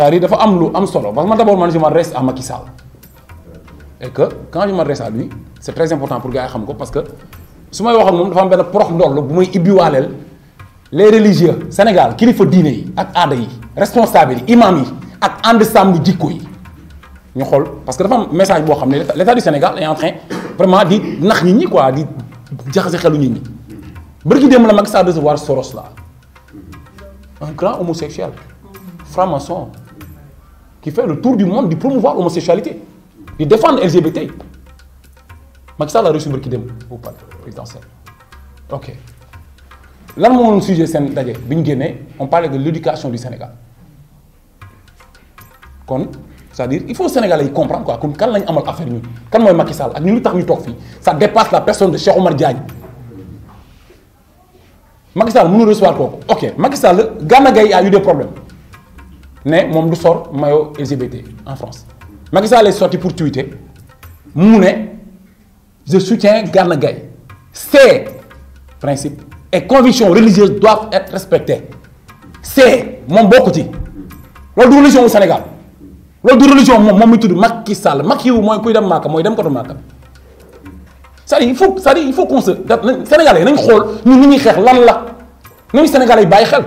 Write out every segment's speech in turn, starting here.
c'est-à-dire dafa am lu am solo parce que man d'abord man je m'adresse à Macky Sall et que quand je m'adresse à lui c'est très important pour gars yi xam ko parce que su may wax ak moom dafa am benn prox ndoll bu muy ibbiwaaleel les religieux Sénégal kilifa diine yi ak aada yi responsable yi imam yi ak ànd sàmm jikko yi ñu xool parce que dafa am message boo xam ne l'état du Sénégal est en train vraiment di nax nit ñi quoi di jaxase xelu nit ñi bërki démb la Macky Sall recevoir Soros là un grand homosexuel franc-maçon qui fait le tour du monde di promouvoir l'homosexualité di défendre LGBT Macky Sall a reçu bërki démb au palais présidentiel ok lan moo doon sujet seen daje bi ñu génnee on parlait de l'éducation du Sénégal kon c'est-à-dire il faut Sénégalais yi comprendre quoi kon kan lañu amal affaire ñun kan mooy Macky Sall ak ñun lu tax ñu toog fii ça dépasse la personne de Cheikh Omar Diagne Macky Sall mënul recevoir kooku ok Macky Sall Gana Gueye a eu des problèmes ne moom du sor maillot LGBT en France Macky Sall est sorti pour tweeter mu ne je soutiens Gana Gueye ces principes et convictions religieuses doivent être respectées c'est moom bokku ci loolu du religion au Sénégal loolu du religion moom mi tudd Macky Sall Macky wu mooy kuy dem Màkka mooy dem ko to Màkka c'est-à-dire il faut qu'on se Sénégalais nañ xool ñun ni ñuy xeex lan la nañu Sénégalais yi bàyyi xel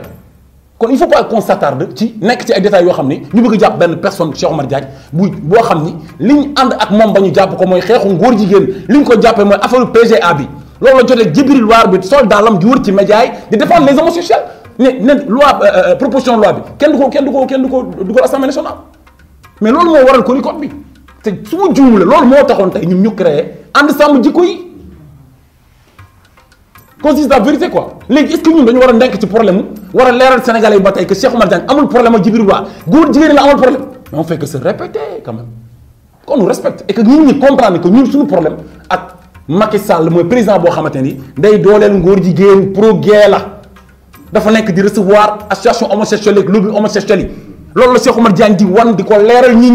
kon il faut pas qu'on s'attarde ci nekk ci ay détails yoo xam ni ñu bëgg a jàpp benn personne Cheikh Omar Diagne boo xam ni li ñu ànd ak moom ba ñu jàpp ko mooy xeexu ngóor jigéen li ñu ko jàppee mooy affaire PGA bi loolu la jotee Djibril War bi soldat lam di wër ci média yi di défendre les homosexuels ne loi proposition de loi bi kenn du ko dugal Assemblée nationale mais loolu moo waral ko code bi te su ma juumlee loolu moo taxoon tey ñun ñu créé ànd sàmm jikko yi consiste la vérité quoi léegi est-ce que ñun dañu war a nekk ci problème mu war a leeral Sénégalais yi ba tey que Cheikh Omar Diagne amul problème ak Djibril War góor jigéen la amul problème mais on fait que se répéter quand même qu'on nous respecte et que ñun ñi comprendre que ñun suñu problème ak Macky Sall mooy président boo xamante ni day dooleel ngóor jigéen pro gay la dafa nekk di recevoir association homosexuelle ak lobby homosexuel yi loolu la Cheikh Omar Diagne di wan di ko leeral nit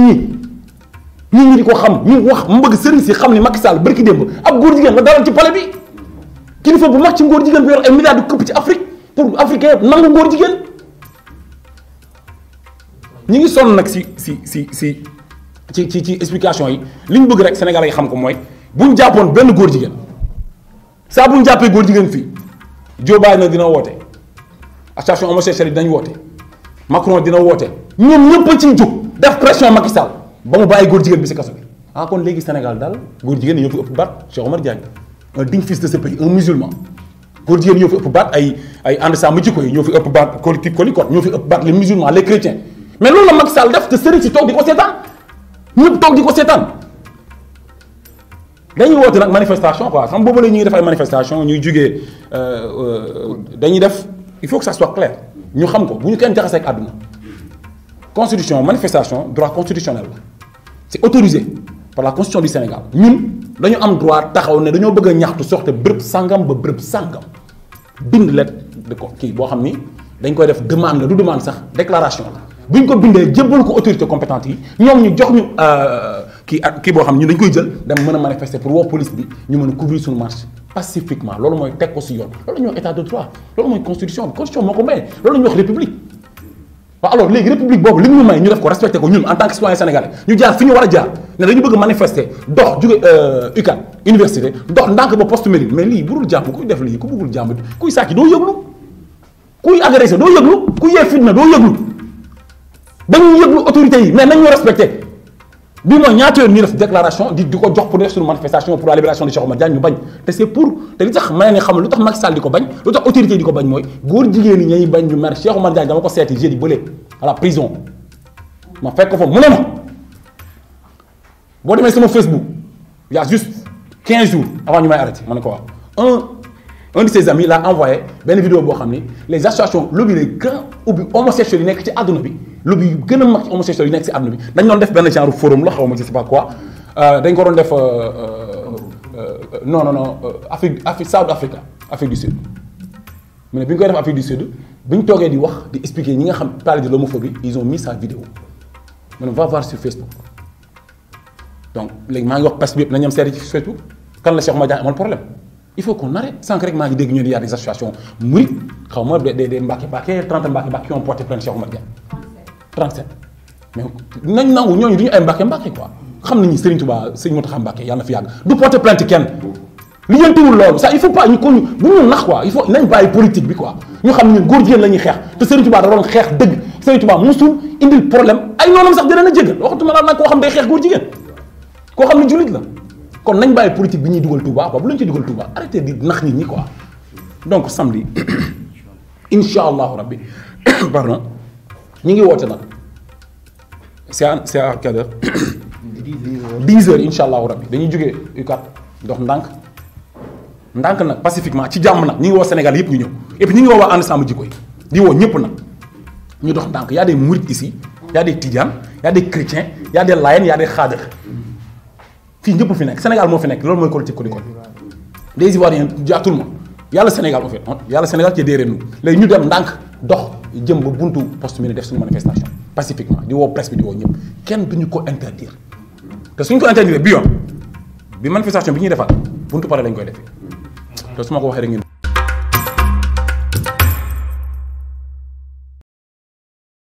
ñi di ko xam ñu wax mu bëgg sëriñ si xam ni Macky Sall barki démb ab góor jigéen la dalal ci palais bi kilifa bu mag ci ngóor jigéen bi yor ay milliards di këpp ci Afrique pour africain yëpp nangu ngóor jigéen ñi ngi sonn nag ci explication yi li ñu bëgg rek Sénégalais yi xam ko mooy bu ñu jàppoon benn góor jigéen saa bu ñu jàppee góor jigéen fii Joe Biden dina woote association homosexuelle yi dinañ woote Macron dina woote ñoom ñëpp a ciy jóg def pression Macky Sall ba mu bàyyi góor jigéen bi ci kaso bi ah kon léegi Sénégal daal góor jigéen ñoo fi ëpp baat Cheikh Omar Diagne un digne fils de ce pays un musulman góor jigéen ñoo fi ëpp baat ay ànd sàmm jikko yi ñoo fi ëpp baat Colicot ñoo fi ëpp baat les musulmans les chrétiens mais loolu la Macky Sall def te sëriñ si toog di ko seetaan ñëpp toog di ko seetaan dañuy woote nag manifestation quoi xam boobu la ñu ngi def ay manifestation ñuy jugee dañuy def il faut que ça soit clair ñu xam ko bu ñu kenn jaxasee ak àdduna constitution manifestation droit constitutionnel la c'est autorisé par la constitution du Sénégal ñun dañu am droit taxaw ne dañoo bëgg a ñaxtu soxte bërëb sangam ba bërëb sangam bind lettre de ko kii boo xam ni dañ koy def demande la du demande sax déclaration la bu ñu ko bindee jébbal ko autorité compétente yi ñoom ñu jox ñu kii boo xam ne ñun dañ koy jël dem mën a manifester pour woo police bi ñu mën a couvrir suñu marche pacifiquement loolu mooy teg ko ci yoon loolu la ñuy wax état de droit loolu mooy constitution moo ko maye loolu la ñuy wax république waaw alors léegi république boobu li ñu may ñu def ko respecté ko ñun en tant que citoyen sénégalais ñu jaar fi ñu war a jaar ne dañu bëgg manifester dox jóge UCAD université dox ndànk ba poste mairie mais lii burul jàmm kuy def lii ku bëggul jàmm kuy sàcc doo yëglu kuy agressé doo yëglu kuy yee fitna doo yëglu dañuy yëglu autorités yi mais nañ ñu respecté bii mooy ñaata yoon ñu def déclaration di ko jox pour def suñu manifestation pour la libération de Cheikh Omar Diagne ñu bañ te c'est pour te li tax may ne xam lu tax Macky Sall di ko bañ lu tax autorités yi di ko bañ mooy góor jigéen ñi ñuy bañ ñu mer Cheikh Omar Diagne dama ko seeti jeudi bële à la prison ma fekk ko fa mu ne ma boo demee sama Facebook il y a juste 15 jours avant ñu may arrêté ma ne ko wax un de ses amis l'a envoyé benn vidéo boo xam ni les associations lobby les grands ubbi homosexuels yi nekk ci àdduna bi lobby yu gën a mag ci homosexuels yi nekk ci àdduna bi dañ doon def benn genre forum la xaw ma je sais pas quoi dañ ko doon def non Afrique South Africa Afrique du Sud mu ne bi ñu koy def Afrique du Sud bi ñu toogee di wax di expliquer ñi nga xam parler de l'homophobie ils ont mis sa vidéo mu ne va voir sur Facebook donc léegi maa ngi wax presse bi yëpp nañu am seeti ci Facebook kan la Cheikh Omar Diagne amal problème il faut qu'on arrête sànq rek maa ngi dégg ñu ne y a des associations mourides xaw ma des Mbacké 30 Mbacké qui ont porté plainte Cheikh Omar Diagne 37 mais nañ nangu ñooñu du ñu ay Mbàkke quoi xam nañu Serigne Touba Serigne Mountakha Mbacké yàlla na fi yàgg du porter plainte kenn li yëntiwul loolu ça il faut pas ñu ko bu ñu nax quoi il faut nañ bàyyi politique bi quoi ñu xam ne góor jigéen la ñuy xeex te Serigne Touba da doon xeex dëgg Serigne Touba musul indil problème ay noonam sax dina na jégal waxatuma la nag koo xam day xeex góor jigéen koo xam ne jullit la kon nañ bàyyi politique bi ñuy dugal Touba quoi bu lañ ci dugal Touba arrêtez di nax nit ñi quoi donc samedi incha allahu rabbi pardon ñu ngi woote nag c'est à quelle heure 10 heures incha allahu rabbi dañuy jógee UCAD dox ndànk nag pacifiquement ci jàmm nag ñu ngi woo Sénégal yëpp ñu ñëw et puis ñu ngi woo waa ànd sàmm jikko yi di woo ñëpp nag ñu dox ndànk y a des mourides ici y a des tidianes y a des chrétiens y a des layènes y a des khadr fii ñëpp fi nekk Sénégal moo fi nekk loolu mooy collectif Codicol des Ivoiriens à tout le monde yàlla Sénégal en fait yàlla Sénégal ci derrière nous léegi ñu dem ndànk dox jëm ba buntu poste mi def suñu manifestation pacifiquement di woo presse bi di woo ñëpp kenn duñu ko interdire te suñu ko interdire bi yoon bi manifestation bi ñuy defaat buntu pare lañ koy defee te su ma ko waxee rek ngeen